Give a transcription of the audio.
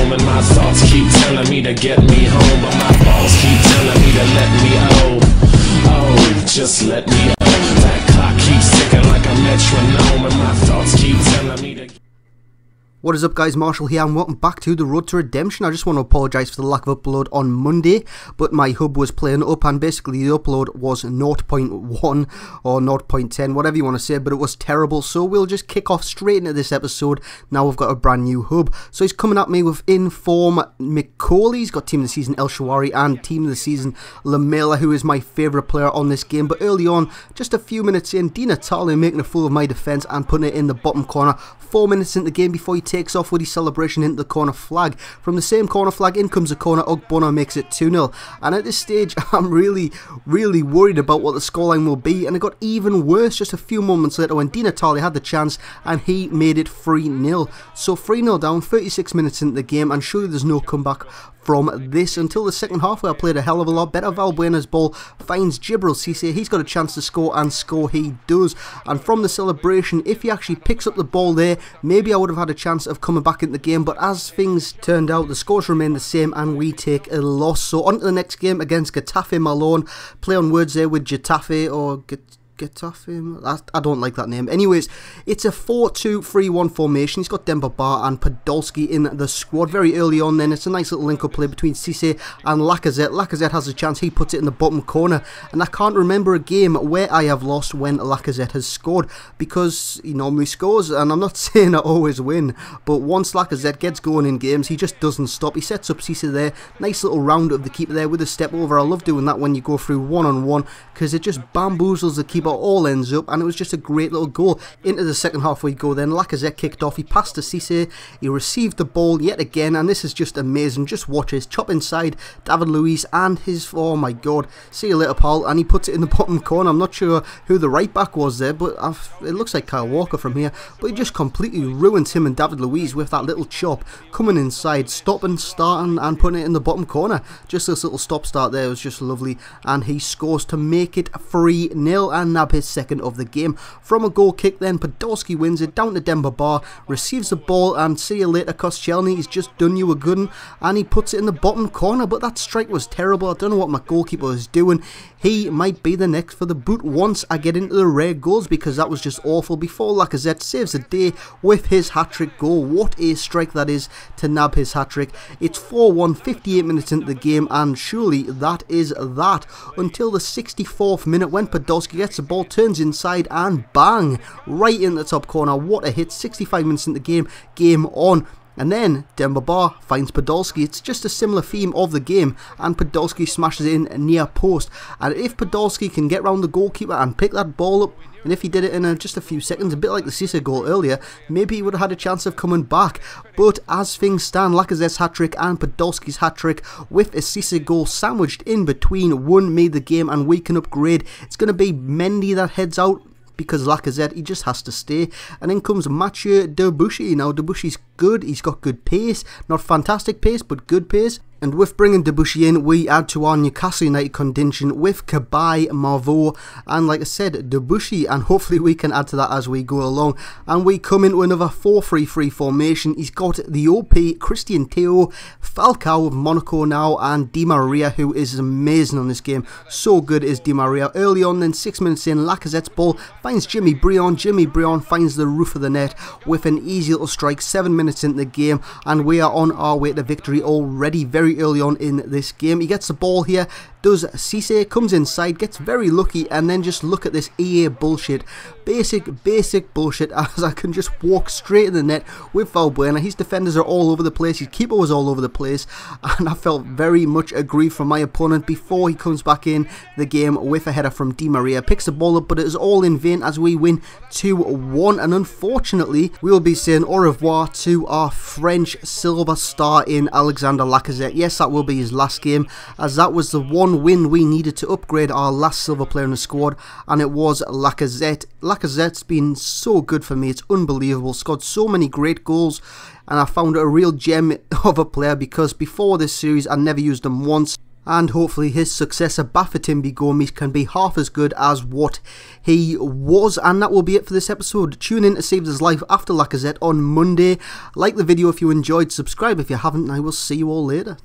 home, and my thoughts keep telling me to get me home, but my balls keep telling me to let me just let me That clock keeps ticking like a metronome, and my thoughts keep telling me to... What is up guys, Marshall here and welcome back to the Road to Redemption. I just want to apologise for the lack of upload on Monday, but my hub was playing up and basically the upload was 0.1 or 0.10, whatever you want to say, but it was terrible. So we'll just kick off straight into this episode. Now we've got a brand new hub. So he's coming at me with Inform McCauley. He's got Team of the Season El Shawari and Team of the Season Lamela, who is my favourite player on this game. But early on, just a few minutes in, Di Natale making a fool of my defence and putting it in the bottom corner. 4 minutes into the game before he takes off with his celebration into the corner flag. From the same corner flag, in comes a corner. Ogbono makes it 2-0. And at this stage, I'm really worried about what the scoreline will be. And it got even worse just a few moments later when Di Natale had the chance and he made it 3-0. So 3-0 down, 36 minutes into the game, and surely there's no comeback from this until the second half, where I played a hell of a lot better. Valbuena's ball finds Djibril Cissé. He's got a chance to score, and score he does. And from the celebration, if he actually picks up the ball there, maybe I would have had a chance of coming back into the game. But as things turned out, the scores remain the same and we take a loss. So on to the next game against Getafe Malone. Play on words there with Getafe or Getafe, I don't like that name. Anyways, it's a 4-2-3-1 formation. He's got Demba Ba and Podolski in the squad. Very early on then, it's a nice little link-up play between Cissé and Lacazette. Lacazette has a chance, he puts it in the bottom corner. And I can't remember a game where I have lost when Lacazette has scored, because he normally scores, and I'm not saying I always win, but once Lacazette gets going in games, he just doesn't stop. He sets up Cissé there, nice little round of the keeper there with a step over. I love doing that when you go through one-on-one, because it just bamboozles the keeper, all ends up, and it was just a great little goal. Into the second half we go then. Lacazette kicked off, he passed to Cissé, he received the ball yet again, and this is just amazing. Just watch his chop inside David Luiz and his, oh my god, see you later pal, and he puts it in the bottom corner. I'm not sure who the right back was there, but it looks like Kyle Walker from here, but he just completely ruins him and David Luiz with that little chop, coming inside, stopping, starting and putting it in the bottom corner. Just this little stop start there was just lovely, and he scores to make it 3-0 and nab his second of the game. From a goal kick then, Podolski wins it down to Demba Ba, receives the ball, and see you later Koscielny, he's just done you a good one, and he puts it in the bottom corner. But that strike was terrible. I don't know what my goalkeeper is doing. He might be the next for the boot once I get into the rare goals, because that was just awful. Before Lacazette saves the day with his hat-trick goal. What a strike that is to nab his hat-trick. It's 4-1, 58 minutes into the game, and surely that is that, until the 64th minute when Podolski gets the ball, turns inside, and bang, right in the top corner. What a hit. 65 minutes into the game, game on. And then Demba Ba finds Podolski. It's just a similar theme of the game, and Podolski smashes it in near post. And if Podolski can get round the goalkeeper and pick that ball up, and if he did it in just a few seconds, a bit like the Cissé goal earlier, maybe he would have had a chance of coming back. But as things stand, Lacazette's hat-trick and Podolski's hat-trick with a Cissé goal sandwiched in between won me the game, and we can upgrade. It's going to be Mendy that heads out, because Lacazette, he just has to stay. And in comes Mathieu Debuchy. Now Debuchy's good, he's got good pace, not fantastic pace, but good pace. And with bringing Debuchy in, we add to our Newcastle United contingent with Cabaye, Marveau, and like I said, Debuchy, and hopefully we can add to that as we go along. And we come into another 4-3-3 formation. He's got the OP, Christian Theo, Falcao of Monaco now, and Di Maria, who is amazing on this game. So good is Di Maria. Early on then, 6 minutes in, Lacazette's ball finds Jimmy Brion. Jimmy Brion finds the roof of the net with an easy little strike. 7 minutes into the game, and we are on our way to victory already, very early on in this game. He gets the ball here, does Cissé, comes inside, gets very lucky, and then just look at this EA bullshit. Basic bullshit, as I can just walk straight in the net with Valbuena. His defenders are all over the place, his keeper was all over the place, and I felt very much aggrieved from my opponent before he comes back in the game with a header from Di Maria. Picks the ball up, but it is all in vain as we win 2-1, and unfortunately we will be saying au revoir to our French silver star in Alexander Lacazette. Yes, that will be his last game, as that was the one win we needed to upgrade our last silver player in the squad, and it was Lacazette. Lacazette's been so good for me, it's unbelievable. Scored so many great goals, and I found a real gem of a player, because before this series I never used him once. and hopefully his successor Bafétimbi Gomis can be half as good as what he was. And that will be it for this episode. Tune in to see if there's live after Lacazette on Monday. Like the video if you enjoyed, subscribe if you haven't, and I will see you all later.